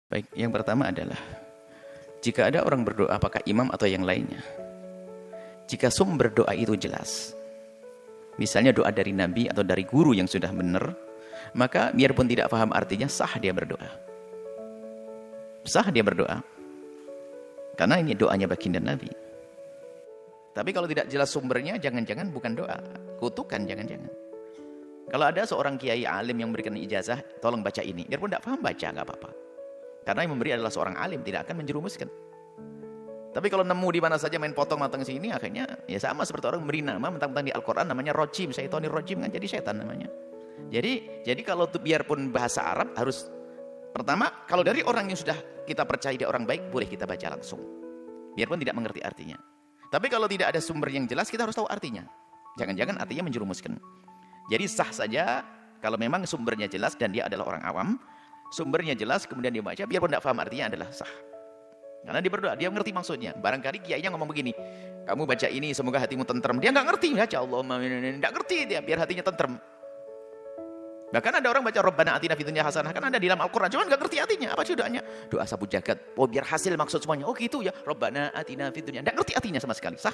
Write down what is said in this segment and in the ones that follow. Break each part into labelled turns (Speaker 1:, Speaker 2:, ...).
Speaker 1: Baik, yang pertama adalah jika ada orang berdoa, apakah imam atau yang lainnya? Jika sumber doa itu jelas, misalnya doa dari Nabi atau dari guru yang sudah benar, maka biarpun tidak paham artinya, sah dia berdoa. Sah dia berdoa. Karena ini doanya baginda Nabi. Tapi kalau tidak jelas sumbernya, jangan-jangan bukan doa. Kutukan, jangan-jangan. Kalau ada seorang kiai alim yang memberikan ijazah, tolong baca ini. Biarpun tidak paham, baca, nggak apa-apa. Karena yang memberi adalah seorang alim, tidak akan menjerumuskan. Tapi kalau nemu di mana saja main potong matang sini, akhirnya ya sama seperti orang memberi nama mentang-mentang di Al-Quran namanya rojim, syaitonir rojim, kan jadi setan namanya. Jadi kalau biarpun bahasa Arab harus pertama, kalau dari orang yang sudah kita percaya dia orang baik, boleh kita baca langsung. Biarpun tidak mengerti artinya. Tapi kalau tidak ada sumber yang jelas, kita harus tahu artinya. Jangan-jangan artinya menjerumuskan. Jadi sah saja kalau memang sumbernya jelas dan dia adalah orang awam, sumbernya jelas kemudian dia baca, biarpun tidak paham artinya adalah sah. Karena dia berdoa, dia mengerti maksudnya. Barangkali kiainya ngomong begini, kamu baca ini semoga hatimu tentrem. Dia nggak ngerti, baca Allah, nggak ngerti dia, biar hatinya tentrem. Bahkan ada orang baca Rabbana atina fid dunya hasanah, kan ada di dalam Al-Quran, cuman nggak ngerti artinya. Apa sih doanya? Doa sapu jagat. Oh biar hasil maksud semuanya. Oh gitu ya, Rabbana atina fid dunya. Nggak ngerti artinya sama sekali, sah.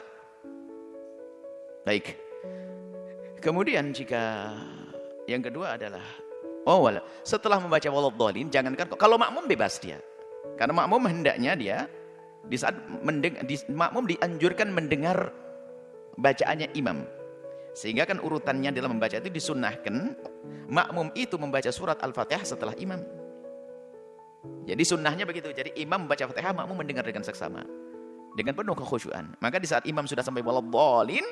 Speaker 1: Baik. Kemudian jika yang kedua adalah setelah membaca waladhdallin, jangankan kalau makmum bebas dia. Karena makmum hendaknya dia di saat makmum dianjurkan mendengar bacaannya imam. Sehingga kan urutannya dalam membaca itu disunnahkan makmum itu membaca surat Al-Fatihah setelah imam. Jadi sunnahnya begitu. Jadi imam membaca Fatihah, makmum mendengar dengan seksama, dengan penuh kekhusyuan. Maka di saat imam sudah sampai waladhdallin,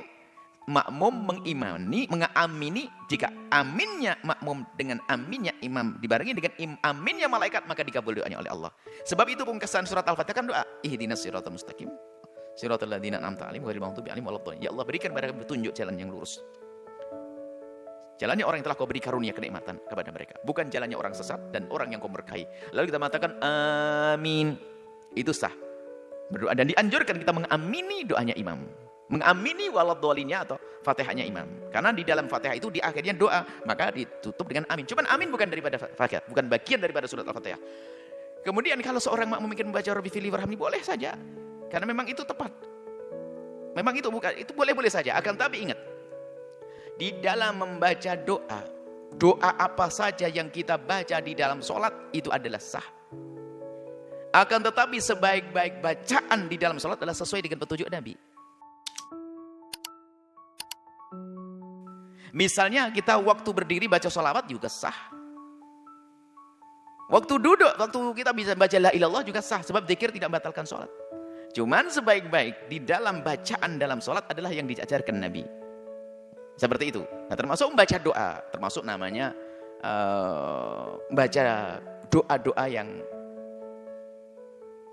Speaker 1: makmum mengamini. Jika aminnya makmum dengan aminnya imam dibarengi dengan aminnya malaikat, maka dikabul doanya oleh Allah. Sebab itu pungkasan surat Al-Fatihah kan doa ihdinas siratal mustaqim siratal ladzina an'amta 'alaihim ghairil maghdubi 'alaihim waladdallin. Ya Allah, berikan kepada kami petunjuk jalan yang lurus. Jalannya orang yang telah kau beri karunia kenikmatan kepada mereka, bukan jalannya orang sesat dan orang yang kau berkahi. Lalu kita mengatakan amin. Itu sah berdoa dan dianjurkan kita mengamini doanya imam. Mengamini waladhdallinnya atau Fatihahnya imam. Karena di dalam Fatihah itu di akhirnya doa, maka ditutup dengan amin. Cuman amin bukan daripada Fatihah, bukan bagian daripada surat Al-Fatihah. Kemudian kalau seorang makmum ingin membaca Rabbi fili warhamni, boleh saja. Karena memang itu tepat. Memang itu bukan, itu boleh-boleh saja. Akan tapi ingat, di dalam membaca doa apa saja yang kita baca di dalam sholat itu adalah sah. Akan tetapi sebaik-baik bacaan di dalam sholat adalah sesuai dengan petunjuk Nabi. Misalnya kita waktu berdiri baca sholawat juga sah. Waktu duduk, waktu kita bisa baca la ilallah juga sah. Sebab zikir tidak membatalkan sholat. Cuman sebaik-baik di dalam bacaan dalam sholat adalah yang diajarkan Nabi. Seperti itu. Nah, termasuk membaca doa. Termasuk namanya baca doa-doa yang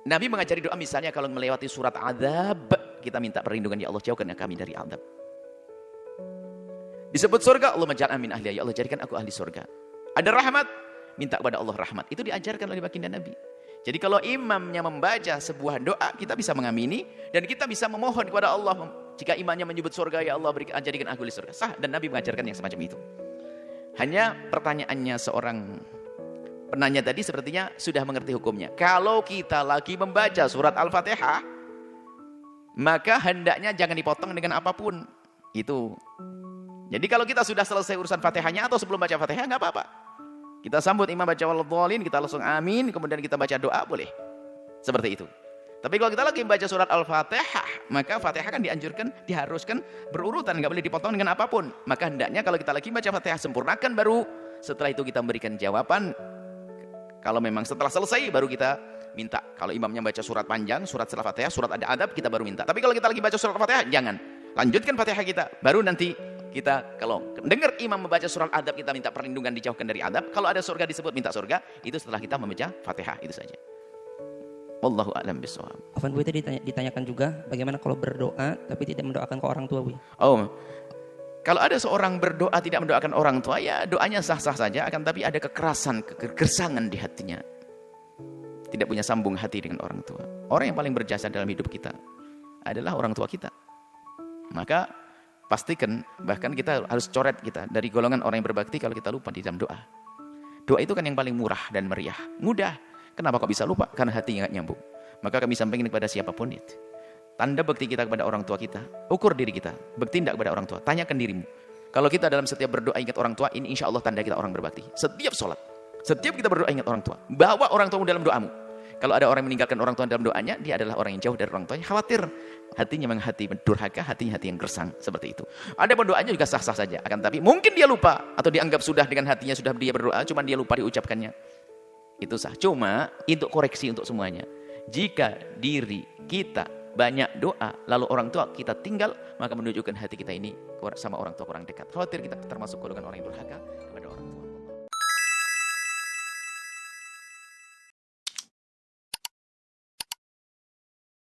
Speaker 1: Nabi mengajari doa. Misalnya kalau melewati surat azab, kita minta perlindungan, ya Allah jauhkan kami dari azab. Disebut surga, Allah maj'al amin ahliya, ya Allah jadikan aku ahli surga. Ada rahmat, minta kepada Allah rahmat. Itu diajarkan oleh baginda Nabi. Jadi kalau imamnya membaca sebuah doa, kita bisa mengamini dan kita bisa memohon kepada Allah. Jika imamnya menyebut surga, ya Allah jadikan aku ahli surga. Sah, dan Nabi mengajarkan yang semacam itu. Hanya pertanyaannya seorang penanya tadi sepertinya sudah mengerti hukumnya. Kalau kita lagi membaca surat Al-Fatihah, maka hendaknya jangan dipotong dengan apapun. Itu. Jadi kalau kita sudah selesai urusan Fatihahnya atau sebelum baca Fatihah, nggak apa-apa. Kita sambut imam baca waladhdallin, kita langsung amin, kemudian kita baca doa, boleh. Seperti itu. Tapi kalau kita lagi membaca surat Al-Fatihah, maka Fatihah kan dianjurkan, diharuskan berurutan, nggak boleh dipotong dengan apapun. Maka hendaknya kalau kita lagi baca Fatihah, sempurnakan baru. Setelah itu kita memberikan jawaban. Kalau memang setelah selesai, baru kita minta. Kalau imamnya baca surat panjang, surat setelah Fatihah, surat ada adab, kita baru minta. Tapi kalau kita lagi baca surat Al-Fatihah, jangan. Lanjutkan Fatihah kita, baru nanti kita kalau dengar imam membaca surat adab, kita minta perlindungan dijauhkan dari adab. Kalau ada surga disebut, minta surga. Itu setelah kita membaca Fatihah, itu saja. Wallahu a'lam bishawab.
Speaker 2: Afwan Bu, tadi ditanyakan juga bagaimana kalau berdoa tapi tidak mendoakan ke orang tua Bu?
Speaker 1: Kalau ada seorang berdoa tidak mendoakan orang tua, ya doanya sah-sah saja, akan tapi ada kekerasan, kegersangan di hatinya. Tidak punya sambung hati dengan orang tua. Orang yang paling berjasa dalam hidup kita adalah orang tua kita. Maka pastikan, bahkan kita harus coret kita dari golongan orang yang berbakti kalau kita lupa di dalam doa. Doa itu kan yang paling murah dan meriah, mudah. Kenapa kok bisa lupa? Karena hatinya nggak nyambung. Maka kami sampaikan kepada siapapun itu. Tanda bekti kita kepada orang tua kita, ukur diri kita, bekti tidak kepada orang tua, tanyakan dirimu. Kalau kita dalam setiap berdoa ingat orang tua, ini insya Allah tanda kita orang berbakti. Setiap sholat, setiap kita berdoa ingat orang tua, bawa orang tuamu dalam doamu. Kalau ada orang yang meninggalkan orang tua dalam doanya, dia adalah orang yang jauh dari orang tuanya, khawatir. Hatinya memang hati durhaka, hatinya hati yang gersang, seperti itu. Ada pun doanya juga sah-sah saja, akan tapi mungkin dia lupa, atau dianggap sudah dengan hatinya sudah dia berdoa, cuman dia lupa diucapkannya. Itu sah, cuma untuk koreksi untuk semuanya. Jika diri kita banyak doa, lalu orang tua kita tinggal, maka menunjukkan hati kita ini sama orang tua kurang dekat. Khawatir kita termasuk golongan orang yang durhaka.